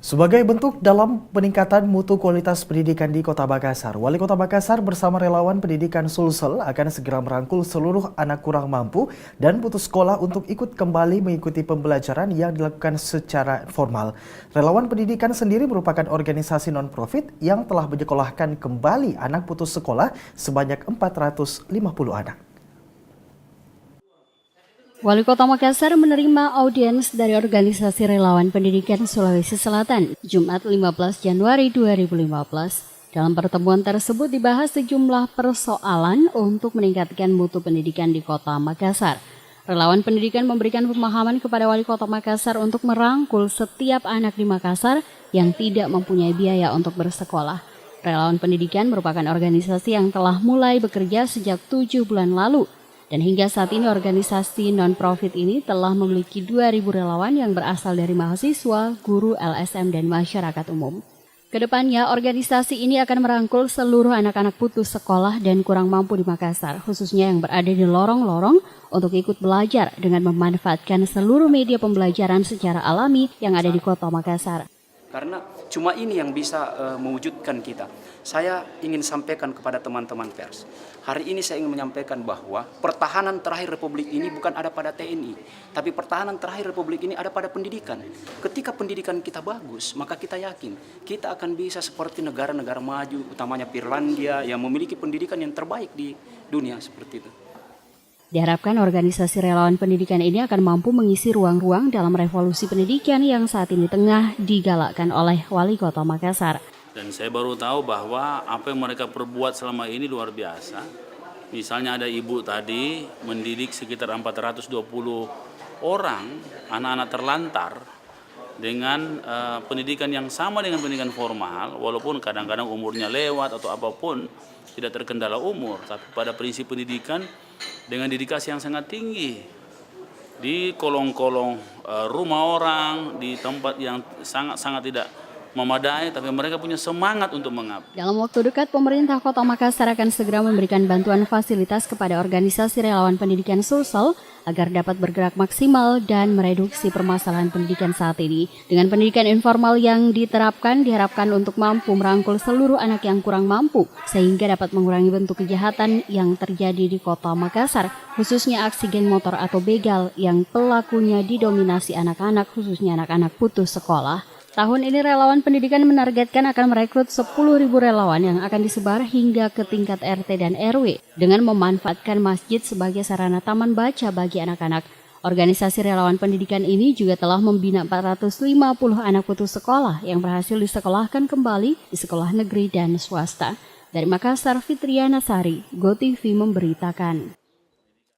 Sebagai bentuk dalam peningkatan mutu kualitas pendidikan di Kota Makassar, Wali Kota Makassar bersama relawan pendidikan Sulsel akan segera merangkul seluruh anak kurang mampu dan putus sekolah untuk ikut kembali mengikuti pembelajaran yang dilakukan secara formal. Relawan pendidikan sendiri merupakan organisasi non-profit yang telah menyekolahkan kembali anak putus sekolah sebanyak 450 anak. Wali Kota Makassar menerima audiens dari Organisasi Relawan Pendidikan Sulawesi Selatan, Jumat 15 Januari 2015. Dalam pertemuan tersebut dibahas sejumlah persoalan untuk meningkatkan mutu pendidikan di Kota Makassar. Relawan pendidikan memberikan pemahaman kepada Wali Kota Makassar untuk merangkul setiap anak di Makassar yang tidak mempunyai biaya untuk bersekolah. Relawan pendidikan merupakan organisasi yang telah mulai bekerja sejak 7 bulan lalu. Dan hingga saat ini organisasi non-profit ini telah memiliki 2.000 relawan yang berasal dari mahasiswa, guru, LSM, dan masyarakat umum. Kedepannya, organisasi ini akan merangkul seluruh anak-anak putus sekolah dan kurang mampu di Makassar, khususnya yang berada di lorong-lorong untuk ikut belajar dengan memanfaatkan seluruh media pembelajaran secara alami yang ada di Kota Makassar. Karena cuma ini yang bisa mewujudkan kita. Saya ingin sampaikan kepada teman-teman pers. Hari ini saya ingin menyampaikan bahwa pertahanan terakhir Republik ini bukan ada pada TNI. Tapi pertahanan terakhir Republik ini ada pada pendidikan. Ketika pendidikan kita bagus, maka kita yakin kita akan bisa seperti negara-negara maju, utamanya Finlandia yang memiliki pendidikan yang terbaik di dunia seperti itu. Diharapkan organisasi relawan pendidikan ini akan mampu mengisi ruang-ruang dalam revolusi pendidikan yang saat ini tengah digalakkan oleh Wali Kota Makassar. Dan saya baru tahu bahwa apa yang mereka perbuat selama ini luar biasa. Misalnya ada ibu tadi mendidik sekitar 420 orang anak-anak terlantar dengan pendidikan yang sama dengan pendidikan formal, walaupun kadang-kadang umurnya lewat atau apapun, tidak terkendala umur, tapi pada prinsip pendidikan dengan dedikasi yang sangat tinggi di kolong-kolong rumah orang, di tempat yang sangat-sangat tidak memadai, tapi mereka punya semangat untuk mengabdi. Dalam waktu dekat, pemerintah Kota Makassar akan segera memberikan bantuan fasilitas kepada organisasi relawan pendidikan Sulsel agar dapat bergerak maksimal dan mereduksi permasalahan pendidikan saat ini. Dengan pendidikan informal yang diterapkan, diharapkan untuk mampu merangkul seluruh anak yang kurang mampu, sehingga dapat mengurangi bentuk kejahatan yang terjadi di Kota Makassar, khususnya aksi geng motor atau begal yang pelakunya didominasi anak-anak, khususnya anak-anak putus sekolah. Tahun ini relawan pendidikan menargetkan akan merekrut 10.000 relawan yang akan disebar hingga ke tingkat RT dan RW dengan memanfaatkan masjid sebagai sarana taman baca bagi anak-anak. Organisasi relawan pendidikan ini juga telah membina 450 anak putus sekolah yang berhasil disekolahkan kembali di sekolah negeri dan swasta. Dari Makassar, Fitriana Sari, GoTV memberitakan.